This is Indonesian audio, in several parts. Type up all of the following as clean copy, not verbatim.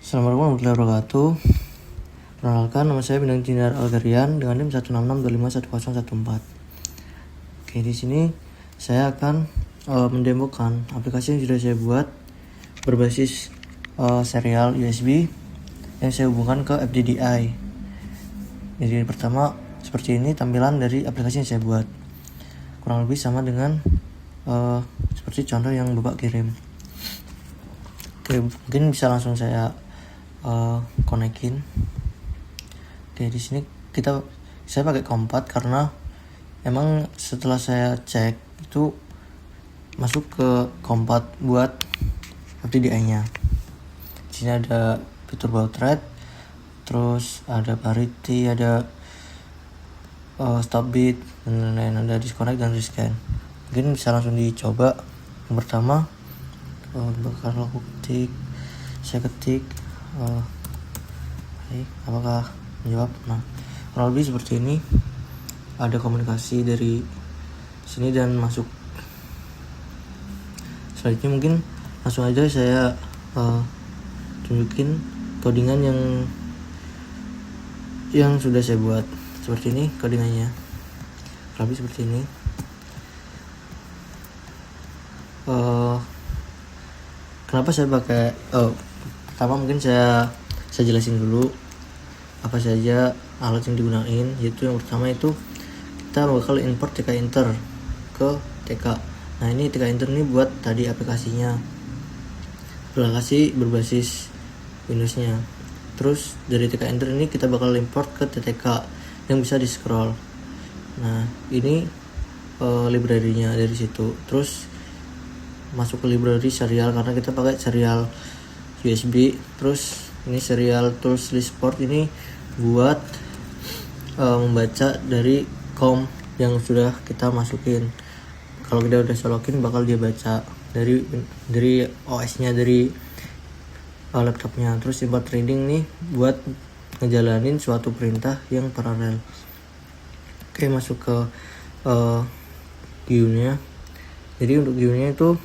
Assalamualaikum warahmatullahi wabarakatuh. Perkenalkan, nama saya Bintang Jinar Algarian dengan NIM 166251014. Oke, di sini saya akan mendemokan aplikasi yang sudah saya buat berbasis serial USB yang saya hubungkan ke FDDI. Jadi pertama seperti ini tampilan dari aplikasi yang saya buat. Kurang lebih sama dengan seperti contoh yang Bapak kirim. Oke, mungkin bisa langsung saya konekin. Oke, di sini saya pakai Kompat karena emang setelah saya cek itu masuk ke Kompat buat FDDI-nya. Di sini ada fitur baud rate, terus ada parity, ada stop bit dan lain-lain, ada disconnect dan rescan. Mungkin bisa langsung dicoba. Yang pertama bakal saya ketik apakah menjawab. Nah, kurang lebih seperti ini, ada komunikasi dari sini dan masuk. Selanjutnya mungkin langsung aja saya tunjukin codingan yang sudah saya buat. Seperti ini codingannya, kurang lebih seperti ini. Kenapa saya pakai pertama mungkin saya jelasin dulu apa saja alat yang digunakan. Yaitu yang pertama itu kita bakal import TK Inter ke TK. Nah, ini TK Inter ini buat tadi aplikasi berbasis Windows-nya. Terus dari TK Inter ini kita bakal import ke TTK yang bisa di scroll. Nah, ini library-nya dari situ. Terus masuk ke library serial karena kita pakai serial USB. Terus ini serial tools list port ini buat membaca dari COM yang sudah kita masukin. Kalau kita udah colokin bakal dia baca dari OS-nya, dari laptopnya. Terus import reading nih buat ngejalanin suatu perintah yang paralel. Oke, masuk ke GUI-nya. Jadi untuk GUI-nya itu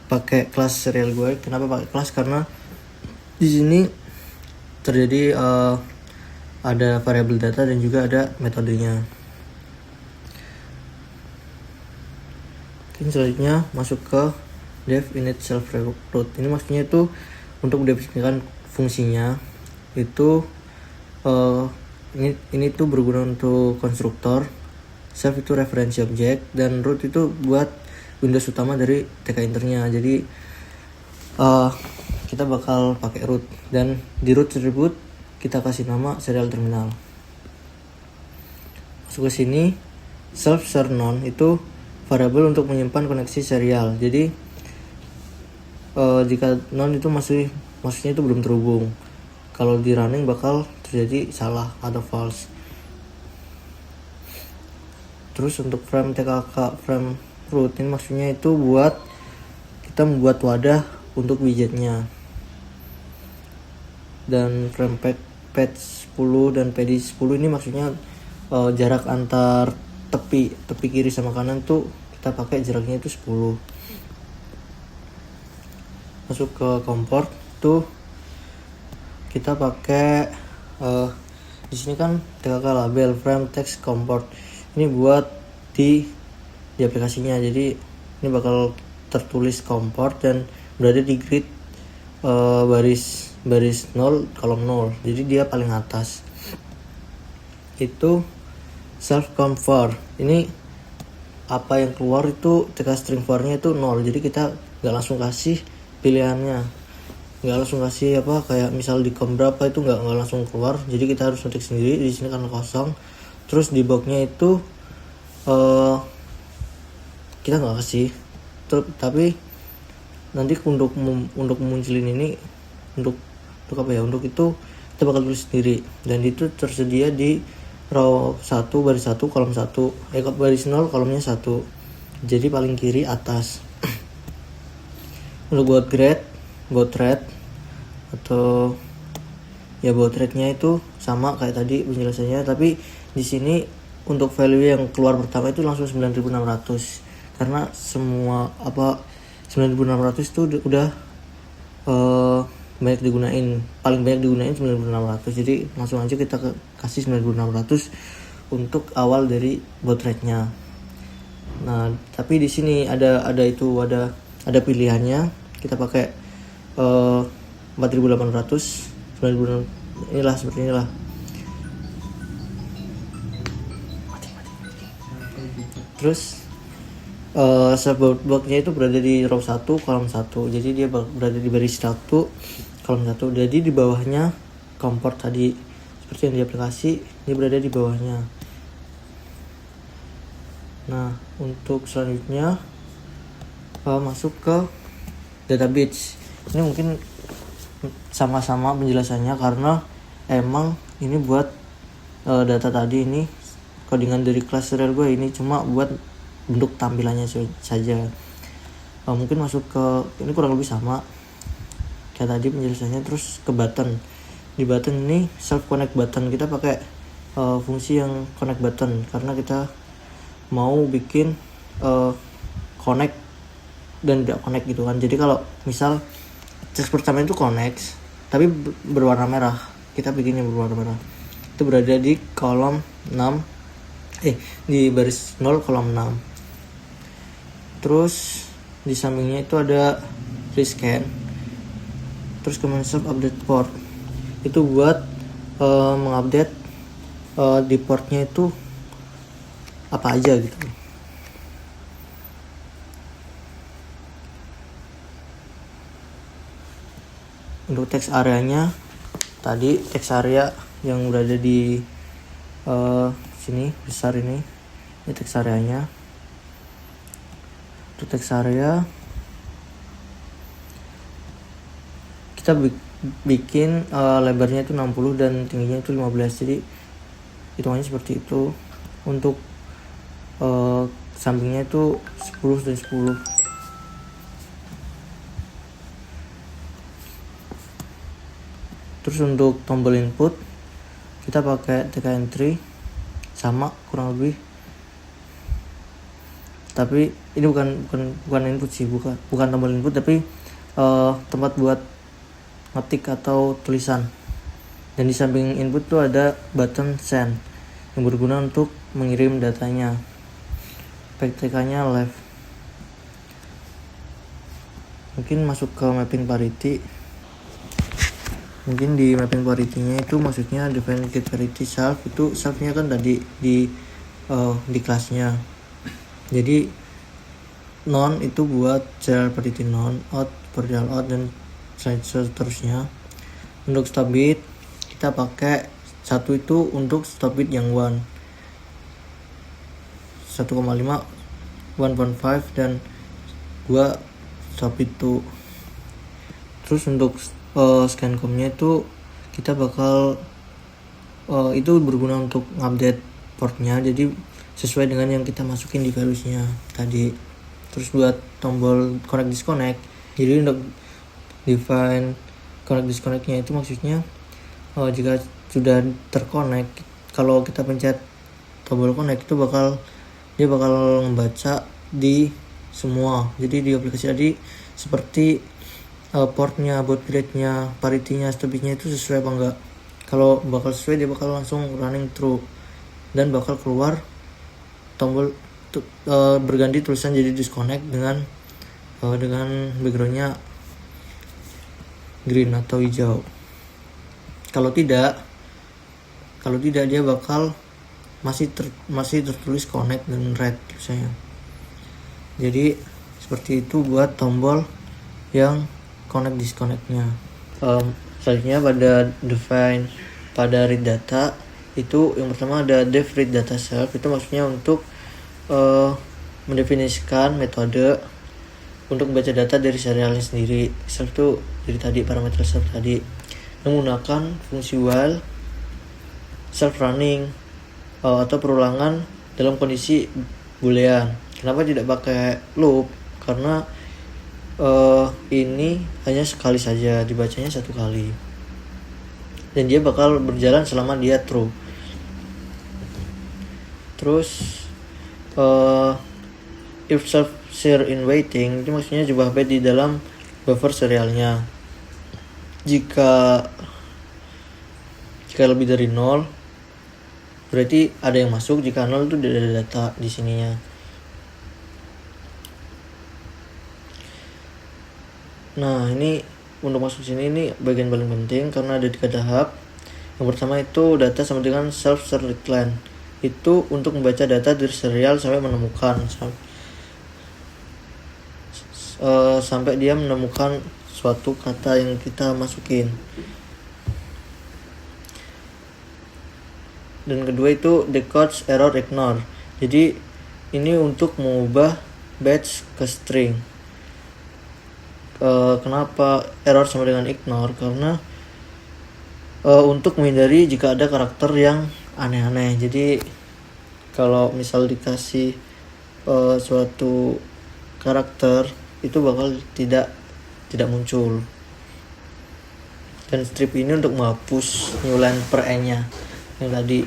pakai kelas serial gue. Kenapa pakai kelas? Karena di sini terjadi ada variabel data dan juga ada metodenya. Oke, selanjutnya masuk ke dev init self root. Ini maksudnya itu untuk mendefinisikan fungsinya itu ini tuh berguna untuk konstruktor, self itu referensi objek, dan root itu buat Windows utama dari TK Internya. Jadi kita bakal pakai root, dan di root tersebut kita kasih nama serial terminal. Masuk ke sini, self ser non itu variabel untuk menyimpan koneksi serial. Jadi jika non itu maksudnya itu belum terhubung, kalau di running bakal terjadi salah atau false. Terus untuk frame TKK frame root ini maksudnya itu buat kita membuat wadah untuk widgetnya. Dan frame page 10 dan PD 10 ini maksudnya jarak antar tepi kiri sama kanan tuh kita pakai jaraknya itu 10. Masuk ke comport tuh kita pakai di sini kan TKK label frame text comport. Ini buat di aplikasinya. Jadi ini bakal tertulis comport dan berada di grid baris 0 kolom 0. Jadi dia paling atas. Itu self convert. Ini apa yang keluar itu TK string for-nya itu 0. Jadi kita nggak langsung kasih pilihannya. Nggak langsung kasih kayak misal di com berapa itu nggak langsung keluar. Jadi kita harus ketik sendiri di sini karena kosong. Terus di box-nya itu kita nggak kasih. Tapi nanti untuk memunculin ini untuk itu kita bakal tulis sendiri, dan itu tersedia di row 1 baris 1 kolom 1 baris 0 kolomnya 1. Jadi paling kiri atas. Untuk baud rate atau ya baud rate-nya itu sama kayak tadi penjelasannya, tapi di sini untuk value yang keluar pertama itu langsung 9600 karena semua 9600 itu udah paling banyak digunain 9600. Jadi langsung aja kita kasih 9600 untuk awal dari baud rate-nya. Nah, tapi di sini ada pilihannya. Kita pakai 4800, 9600, inilah seperti inilah. Terus subbaud-nya itu berada di row 1 kolom 1. Jadi dia berada di baris 1 kolom 1. Jadi di bawahnya kompor tadi seperti yang di aplikasi, ini berada di bawahnya. Nah, untuk selanjutnya masuk ke database. Ini mungkin sama-sama penjelasannya karena emang ini buat data tadi ini codingan dari kelas serial gue, ini cuma buat bentuk tampilannya saja. Mungkin masuk ke ini kurang lebih sama kayak tadi penjelasannya. Terus ke button. Di button ini self connect button, kita pakai fungsi yang connect button karena kita mau bikin connect dan tidak connect gitu kan. Jadi kalau misal teks pertama itu connect tapi berwarna merah, kita bikinnya berwarna merah, itu berada di kolom 6 di baris 0 kolom 6. Terus di sampingnya itu ada rescan. Terus command self update port, itu buat mengupdate di portnya itu apa aja gitu. Untuk teks areanya tadi, teks area yang berada di sini besar ini teks areanya. Untuk teks area kita bikin lebarnya itu 60 dan tingginya itu 15, jadi hitungannya seperti itu. Untuk sampingnya itu 10 dan 10. Terus untuk tombol input kita pakai TK entry, sama kurang lebih, tapi ini bukan input sih, bukan tombol input, tapi tempat buat ngetik atau tulisan. Dan di samping input tuh ada button send yang berguna untuk mengirim datanya. PTK-nya left. Mungkin masuk ke mapping parity. Mungkin di mapping parity-nya itu maksudnya define get parity self, itu self-nya kan tadi di kelasnya. Jadi non itu buat serial parity non, out serial out, dan seterusnya. Untuk stop bit kita pakai 1 itu untuk stop bit yang 1, 1,5, 1.5 dan 2 stop bit 2. Terus untuk scancom-nya itu kita bakal itu berguna untuk update portnya, jadi sesuai dengan yang kita masukin di values-nya tadi. Terus buat tombol connect disconnect, jadi untuk define connect disconnect-nya itu maksudnya jika sudah terconnect, kalau kita pencet tombol connect itu dia bakal membaca di semua. Jadi di aplikasi tadi seperti portnya, baud rate-nya, parity-nya, stop bit-nya itu sesuai apa enggak. Kalau bakal sesuai, dia bakal langsung running through dan bakal keluar tombol berganti tulisan jadi disconnect dengan background-nya green atau hijau. Kalau tidak dia bakal masih tertulis connect dan red tulisannya. Jadi seperti itu buat tombol yang connect disconnect-nya. Selanjutnya pada read data itu yang pertama ada def read data self, itu maksudnya untuk mendefinisikan metode untuk membaca data dari serialnya sendiri. Self itu dari tadi, parameter self tadi, menggunakan fungsi while, self running atau perulangan dalam kondisi boolean. Kenapa tidak pakai loop? Karena ini hanya sekali saja, dibacanya 1 kali dan dia bakal berjalan selama dia true. Terus if self share in waiting, itu maksudnya jumlah byte di dalam buffer serialnya. jika lebih dari 0 berarti ada yang masuk, jika 0 itu tidak ada data di sininya. Nah, ini untuk masuk sini ini bagian paling penting karena ada 3 tahap. Yang pertama itu data sama dengan self select line. Itu untuk membaca data dari serial sampai menemukan sampai dia menemukan suatu kata yang kita masukin. Dan kedua itu decode error ignore. Jadi ini untuk mengubah batch ke string. Kenapa error sama dengan ignore? Karena untuk menghindari jika ada karakter yang aneh-aneh. Jadi kalau misal dikasih suatu karakter itu bakal tidak muncul. Dan strip ini untuk menghapus new line per n-nya yang tadi.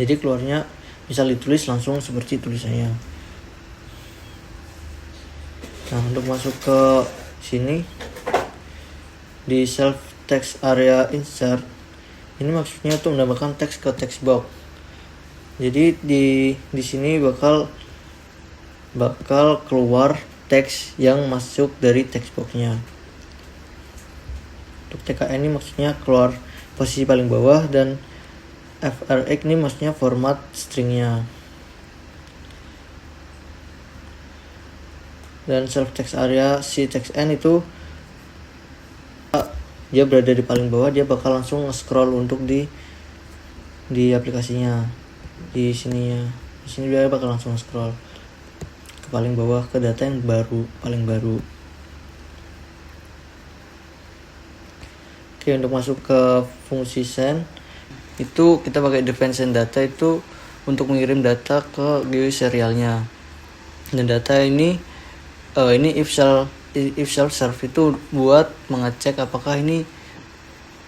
Jadi keluarnya misal ditulis langsung seperti tulisannya. Nah, untuk masuk ke sini di self text area insert, ini maksudnya tuh menambahkan teks ke text box. Jadi di sini bakal keluar teks yang masuk dari text box-nya. Untuk TKN ini maksudnya keluar posisi paling bawah, dan FRX ini maksudnya format stringnya. Dan self text area si text n itu dia berada di paling bawah, dia bakal langsung scroll untuk di aplikasinya. Di sini dia bakal langsung scroll ke paling bawah ke data yang paling baru. Oke, untuk masuk ke fungsi send itu kita pakai define send data itu untuk mengirim data ke GUI serialnya. Dan data ini if shell serve itu buat mengecek apakah ini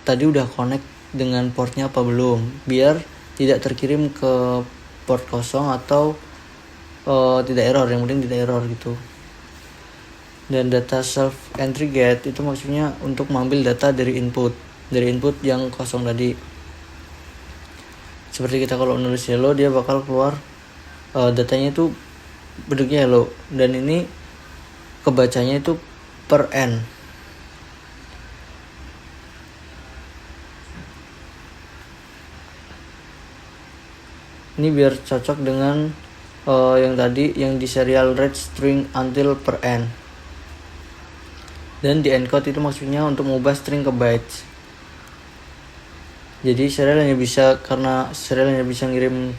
tadi udah connect dengan portnya apa belum, biar tidak terkirim ke port kosong atau tidak error, yang penting tidak error gitu. Dan data self entry get itu maksudnya untuk mengambil data dari input yang kosong tadi. Seperti kita kalau nulis hello, dia bakal keluar datanya itu bentuknya hello, dan ini kebacanya itu per n. Ini biar cocok dengan yang tadi yang di serial read string until per n. Dan di encode itu maksudnya untuk mengubah string ke bytes. Jadi serial hanya bisa ngirim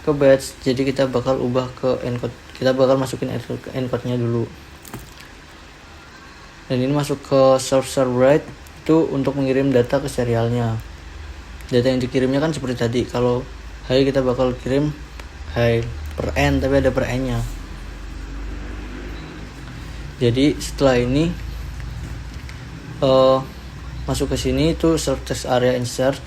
ke bytes, jadi kita bakal ubah ke encode. Kita bakal masukin encode-nya dulu. Dan ini masuk ke self-serve write itu untuk mengirim data ke serialnya. Data yang dikirimnya kan seperti tadi, kalau hi kita bakal kirim hi per n, tapi ada per n-nya. Jadi setelah ini masuk ke sini itu self text area insert.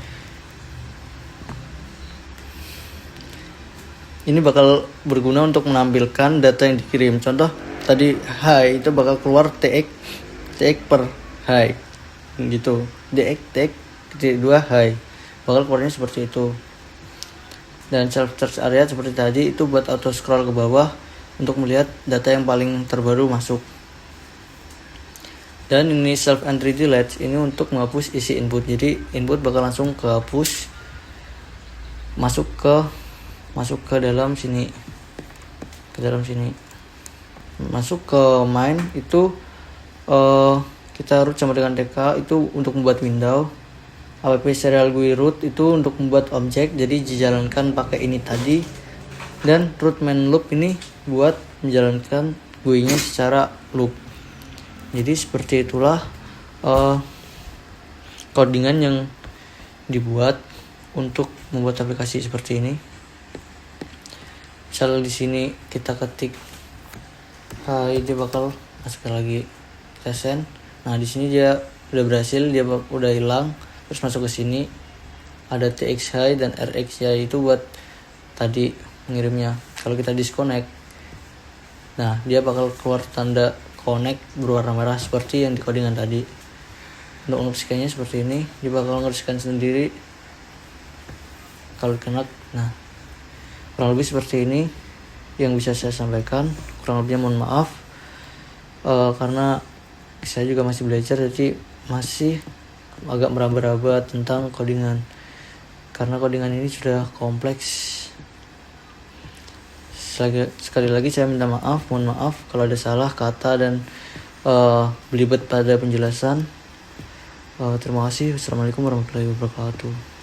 Ini bakal berguna untuk menampilkan data yang dikirim. Contoh tadi hi itu bakal keluar tx per hi gitu, tx 2 hi bakal keluarnya seperti itu. Dan self search area seperti tadi itu buat auto scroll ke bawah untuk melihat data yang paling terbaru masuk. Dan ini self entry delete ini untuk menghapus isi input. Jadi input bakal langsung kehapus, masuk ke dalam sini, masuk ke main itu. Kita root sama dengan tk itu untuk membuat window. App serial GUI root itu untuk membuat objek, jadi dijalankan pakai ini tadi. Dan root main loop ini buat menjalankan GUI-nya secara loop. Jadi seperti itulah codingan yang dibuat untuk membuat aplikasi seperti ini. Misal di sini kita ketik dia bakal masuk lagi, kita send. Nah di sini dia udah berhasil, dia udah hilang. Terus masuk ke sini ada txhi dan rxi itu buat tadi mengirimnya. Kalau kita disconnect, nah dia bakal keluar tanda connect berwarna merah seperti yang di codingan tadi. Untuk mengeksekusikannya seperti ini, dia bakal mengeksekusikan sendiri kalau connect. Nah, kurang lebih seperti ini yang bisa saya sampaikan. Kurang lebihnya mohon maaf, karena saya juga masih belajar, jadi masih agak meraba-raba tentang codingan, karena codingan ini sudah kompleks. Sekali lagi saya minta maaf, mohon maaf kalau ada salah kata dan belibet pada penjelasan. Terima kasih. Wassalamualaikum warahmatullahi wabarakatuh.